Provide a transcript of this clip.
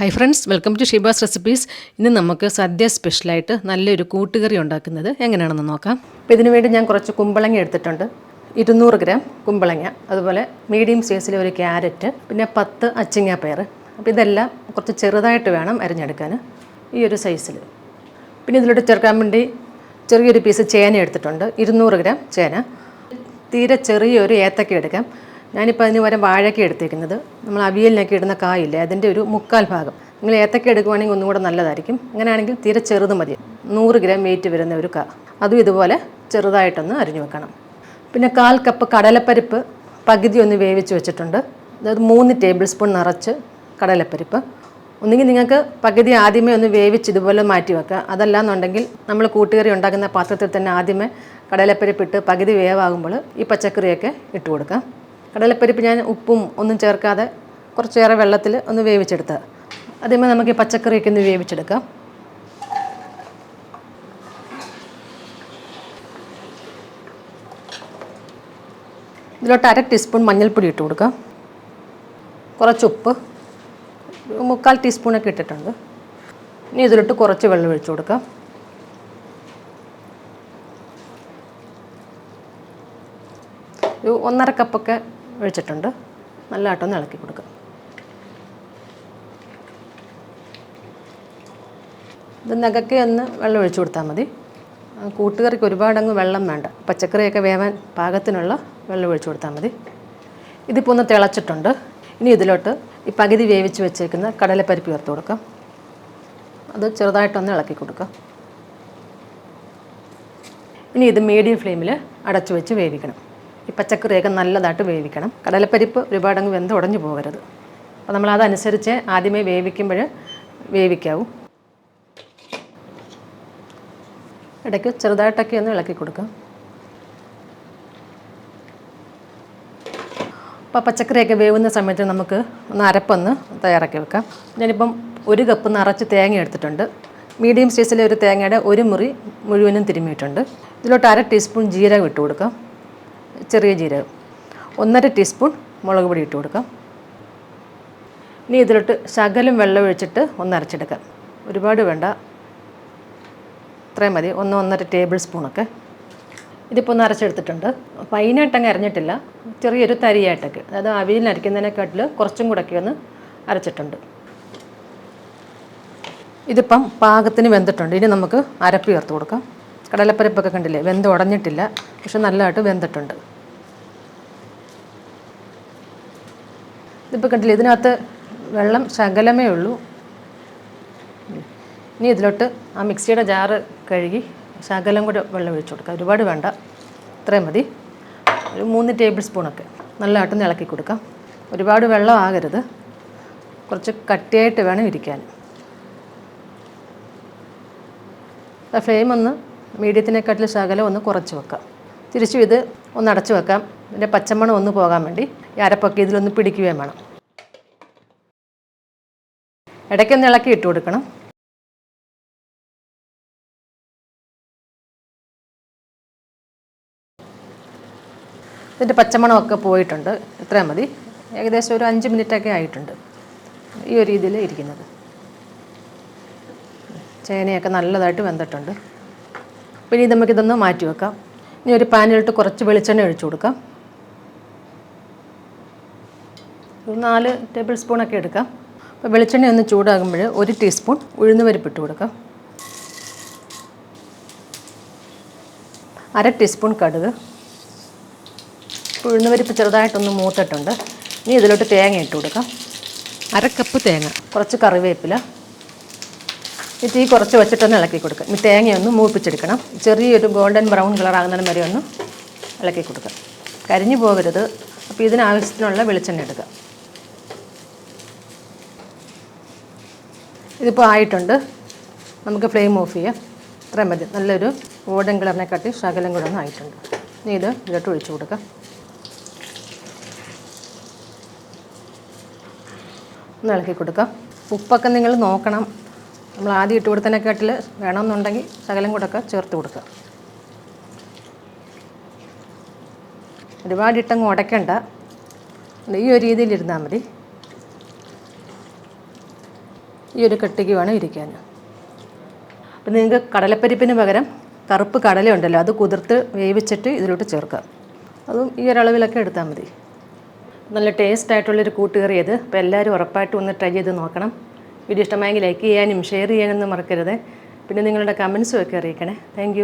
Hi friends, welcome to Sheeba's recipes. ഇന്ന് നമുക്ക് സദ്യ സ്പെഷ്യലായിട്ട് നല്ലൊരു കൂട്ടുകറി ഉണ്ടാക്കുന്നത് എങ്ങനെയാണെന്ന് നോക്കാം. അപ്പോൾ ഇതിനു വേണ്ടി ഞാൻ കുറച്ച് കുമ്പളങ്ങ എടുത്തിട്ടുണ്ട്. 200 ഗ്രാം കുമ്പളങ്ങ, അതുപോലെ മീഡിയം സൈസിലെ ഒരു ക്യാരറ്റ്, പിന്നെ 10 അച്ചിങ്ങാപ്പയർ. അപ്പോൾ ഇതെല്ലാം കുറച്ച് ചെറുതായിട്ട് വേണം അരിഞ്ഞെടുക്കാൻ, ഈ ഒരു സൈസിൽ. പിന്നെ ഇതിലോട്ട് ചേർക്കാൻ വേണ്ടി ചെറിയൊരു പീസ് ചേന എടുത്തിട്ടുണ്ട്, 200 ഗ്രാം ചേന. തീരെ ചെറിയൊരു ഏത്തക്ക എടുക്കാം. ഞാനിപ്പോൾ അതിന് പകരം വാഴയ്ക്ക എടുത്തേക്കുന്നത്. നമ്മൾ അവിയലിനൊക്കെ ഇടുന്ന കായില്ലേ, അതിൻ്റെ ഒരു 1/4 ഭാഗം. നിങ്ങൾ ഏത്തക്ക എടുക്കുവാണെങ്കിൽ ഒന്നും കൂടെ നല്ലതായിരിക്കും. അങ്ങനെയാണെങ്കിൽ തീരെ ചെറുത് മതി. 100 ഗ്രാം വെയിറ്റ് വരുന്ന ഒരു അതും ഇതുപോലെ ചെറുതായിട്ടൊന്ന് അരിഞ്ഞു വെക്കണം. പിന്നെ 1/4 കപ്പ് കടലപ്പരിപ്പ് പകുതി ഒന്ന് വേവിച്ച് വെച്ചിട്ടുണ്ട്. അതായത് 3 ടേബിൾ സ്പൂൺ നിറച്ച് കടലപ്പരിപ്പ്. ഒന്നുകിൽ നിങ്ങൾക്ക് പകുതി ആദ്യമേ ഒന്ന് വേവിച്ച് ഇതുപോലെ മാറ്റി വെക്കുക. അതല്ലാന്നുണ്ടെങ്കിൽ നമ്മൾ കൂട്ടുകറി ഉണ്ടാക്കുന്ന പാത്രത്തിൽ തന്നെ ആദ്യമേ കടലപ്പരിപ്പിട്ട് പകുതി വേവാകുമ്പോൾ ഈ പച്ചക്കറിയൊക്കെ ഇട്ട് കൊടുക്കാം. കടലപ്പരിപ്പ് ഞാൻ ഉപ്പും ഒന്നും ചേർക്കാതെ കുറച്ചേറെ വെള്ളത്തിൽ ഒന്ന് വേവിച്ചെടുത്താൽ. ആദ്യമേ നമുക്ക് ഈ പച്ചക്കറിയൊക്കെ ഒന്ന് വേവിച്ചെടുക്കാം. ഇതിലോട്ട് 1/2 ടീസ്പൂൺ മഞ്ഞൾപ്പൊടി ഇട്ട് കൊടുക്കാം. കുറച്ച് ഉപ്പ്, 1/4 ടീസ്പൂണൊക്കെ ഇട്ടിട്ടുണ്ട്. ഇനി ഇതിലോട്ട് കുറച്ച് വെള്ളം ഒഴിച്ചു കൊടുക്കാം. ഒരു 1.5 കപ്പൊക്കെ ഒഴിച്ചിട്ടുണ്ട്. നല്ലതായിട്ടൊന്ന് ഇളക്കി കൊടുക്കുക. ഇത് നഖക്കെ ഒന്ന് വെള്ളം ഒഴിച്ചു കൊടുത്താൽ മതി. കൂട്ടുകറിക്ക് ഒരുപാടങ്ങ് വെള്ളം വേണ്ട. പച്ചക്കറിയൊക്കെ വേവാൻ പാകത്തിനുള്ള വെള്ളം ഒഴിച്ചു കൊടുത്താൽ മതി. ഇതിപ്പോൾ ഒന്ന് തിളച്ചിട്ടുണ്ട്. ഇനി ഇതിലോട്ട് ഈ പകുതി വേവിച്ച് വെച്ചേക്കുന്ന കടലപ്പരിപ്പ് ചേർത്ത് കൊടുക്കാം. അത് ചെറുതായിട്ടൊന്ന് ഇളക്കി കൊടുക്കാം. ഇനി ഇത് മീഡിയം ഫ്ലെയിമിൽ അടച്ചു വെച്ച് വേവിക്കണം. ഈ പച്ചക്കറിയൊക്കെ നല്ലതായിട്ട് വേവിക്കണം. കടലപ്പരിപ്പ് ഒരുപാടങ്ങ് വെന്ത് ഉടഞ്ഞു പോകരുത്. അപ്പോൾ നമ്മളതനുസരിച്ച് ആദ്യമേ വേവിക്കുമ്പോൾ വേവിക്കാവൂ. ഇടയ്ക്ക് ചെറുതായിട്ടൊക്കെ ഒന്ന് ഇളക്കി കൊടുക്കാം. അപ്പോൾ പച്ചക്കറിയൊക്കെ വേവുന്ന സമയത്ത് നമുക്ക് ഒന്ന് അരപ്പൊന്ന് തയ്യാറാക്കി വെക്കാം. ഞാനിപ്പം 1 കപ്പ് നിറച്ച് തേങ്ങ എടുത്തിട്ടുണ്ട്. മീഡിയം സൈസിലെ ഒരു തേങ്ങയുടെ 1 മുറി മുഴുവനും തിരുമ്മിയിട്ടുണ്ട്. ഇതിലോട്ട് 1/2 ടീസ്പൂൺ ജീരകം ഇട്ട് കൊടുക്കാം, ചെറിയ ജീരകം. 1.5 ടീസ്പൂൺ മുളക് പൊടി ഇട്ട് കൊടുക്കാം. ഇനി ഇതിലോട്ട് ശകലം വെള്ളം ഒഴിച്ചിട്ട് ഒന്ന് അരച്ചെടുക്കാം. ഒരുപാട് വേണ്ട, ഇത്രയും മതി. 1-1.5 ടേബിൾ സ്പൂണൊക്കെ. ഇതിപ്പോൾ ഒന്ന് അരച്ചെടുത്തിട്ടുണ്ട്. ഫൈനായിട്ടങ്ങ് അരഞ്ഞിട്ടില്ല, ചെറിയൊരു തരിയായിട്ടൊക്കെ. അതായത് അവിയലിന് അരയ്ക്കുന്നതിനെക്കാട്ടിൽ കുറച്ചും കൂടെയൊക്കെ ഒന്ന് അരച്ചിട്ടുണ്ട്. ഇതിപ്പം പാകത്തിന് വെന്തിട്ടുണ്ട്. ഇനി നമുക്ക് അരപ്പ് ചേർത്ത് കൊടുക്കാം. കടലപ്പരിപ്പൊക്കെ കണ്ടില്ലേ, വെന്ത് ഉടഞ്ഞിട്ടില്ല, പക്ഷെ നല്ലതായിട്ട് വെന്തിട്ടുണ്ട്. ഇതിപ്പോൾ കണ്ടില്ലേ, ഇതിനകത്ത് വെള്ളം ശകലമേ ഉള്ളൂ. ഇനി ഇതിലോട്ട് ആ മിക്സിയുടെ ജാറ് കഴുകി ശകലം കൂടെ വെള്ളം ഒഴിച്ചു കൊടുക്കുക. ഒരുപാട് വേണ്ട, ഇത്രയും മതി. ഒരു 3 ടേബിൾ സ്പൂണൊക്കെ. നല്ലതായിട്ടൊന്ന് ഇളക്കി കൊടുക്കാം. ഒരുപാട് വെള്ളം ആകരുത്, കുറച്ച് കട്ടിയായിട്ട് വേണം ഇരിക്കാൻ. ഫ്ലെയിം ഒന്ന് മീഡിയത്തിനെക്കാട്ടിൽ ശകലം ഒന്ന് കുറച്ച് വെക്കാം. തിരിച്ചും ഇത് ഒന്ന് അടച്ചു വെക്കാം. ഇതിൻ്റെ പച്ചമണം ഒന്ന് പോകാൻ വേണ്ടി ഈ അരപ്പൊക്കെ ഇതിലൊന്ന് പിടിക്കുകയും വേണം. ഇടയ്ക്കൊന്ന് ഇളക്കി ഇട്ട് കൊടുക്കണം. ഇതിൻ്റെ പച്ചമണമൊക്കെ പോയിട്ടുണ്ട്. ഇത്രയും മതി. ഏകദേശം ഒരു 5 മിനിറ്റൊക്കെ ആയിട്ടുണ്ട് ഈ ഒരു രീതിയിൽ ഇരിക്കുന്നത്. ചേനയൊക്കെ നല്ലതായിട്ട് വെന്തിട്ടുണ്ട്. പിന്നെ ഇത് നമുക്കിതൊന്ന് മാറ്റി വെക്കാം. ഇനി ഒരു പാനിലിട്ട് കുറച്ച് വെളിച്ചെണ്ണ ഒഴിച്ചു കൊടുക്കാം. ഒരു 4 ടേബിൾ സ്പൂണൊക്കെ എടുക്കാം. അപ്പോൾ വെളിച്ചെണ്ണ ഒന്ന് ചൂടാകുമ്പോൾ 1 ടീസ്പൂൺ ഉഴുന്നുപരിപ്പ് ഇട്ട് കൊടുക്കാം. 1/2 ടീസ്പൂൺ കടുക്. ഉഴുന്നുപരിപ്പ് ചെറുതായിട്ടൊന്ന് മൂത്തിട്ടുണ്ട്. ഇനി ഇതിലോട്ട് തേങ്ങ ഇട്ട് കൊടുക്കാം. 1/2 കപ്പ് തേങ്ങ, കുറച്ച് കറിവേപ്പില. ഈ തീ കുറച്ച് വെച്ചിട്ടൊന്ന് ഇളക്കി കൊടുക്കുക. ഈ തേങ്ങയൊന്ന് മൂപ്പിച്ചെടുക്കണം. ചെറിയൊരു ഗോൾഡൻ ബ്രൗൺ കളർ ആകുന്നതിന് വരെ ഒന്ന് ഇളക്കി കൊടുക്കുക. കരിഞ്ഞു പോകരുത്. അപ്പോൾ ഇതിനാവശ്യത്തിനുള്ള വെളിച്ചെണ്ണ എടുക്കുക. ഇതിപ്പോൾ ആയിട്ടുണ്ട്. നമുക്ക് ഫ്ലെയിം ഓഫ് ചെയ്യാം. ഇത്രയും മതി. നല്ലൊരു ഗോൾഡൻ കളറിനെക്കാട്ടി ശകലം കൂടെ ഒന്ന് ആയിട്ടുണ്ട്. ഇനി ഇത് ഇതിലോട്ട് ഒഴിച്ചു കൊടുക്കാം. ഒന്ന് ഇളക്കി കൊടുക്കാം. ഉപ്പൊക്കെ നിങ്ങൾ നോക്കണം. നമ്മൾ ആദ്യം ഇട്ട് കൊടുത്തതിനെക്കാട്ടിൽ വേണമെന്നുണ്ടെങ്കിൽ ശകലം കൂടെയൊക്കെ ചേർത്ത് കൊടുക്കുക. ഒരുപാട് ഇട്ടങ്ങ് ഉടയ്ക്കണ്ട, ഈ ഒരു രീതിയിലിരുന്നാൽ മതി. ഈ ഒരു കട്ടിക്ക് വേണം ഇരിക്കാൻ. അപ്പം നിങ്ങൾക്ക് കടലപ്പരിപ്പിന് പകരം കറുപ്പ് കടലയുണ്ടല്ലോ, അത് കുതിർത്ത് വേവിച്ചിട്ട് ഇതിലോട്ട് ചേർക്കാം. അതും ഈ ഒരളവിലൊക്കെ എടുത്താൽ മതി. നല്ല ടേസ്റ്റ് ആയിട്ടുള്ളൊരു കൂട്ടുകറി ഇത്. അപ്പോൾ എല്ലാവരും ഉറപ്പായിട്ടും ഒന്ന് ട്രൈ ചെയ്ത് നോക്കണം. വീഡിയോ ഇഷ്ടമായെങ്കിൽ ലൈക്ക് ചെയ്യാനും ഷെയർ ചെയ്യാനൊന്നും മറക്കരുത്. പിന്നെ നിങ്ങളുടെ കമൻസും ഒക്കെ അറിയിക്കണേ. താങ്ക്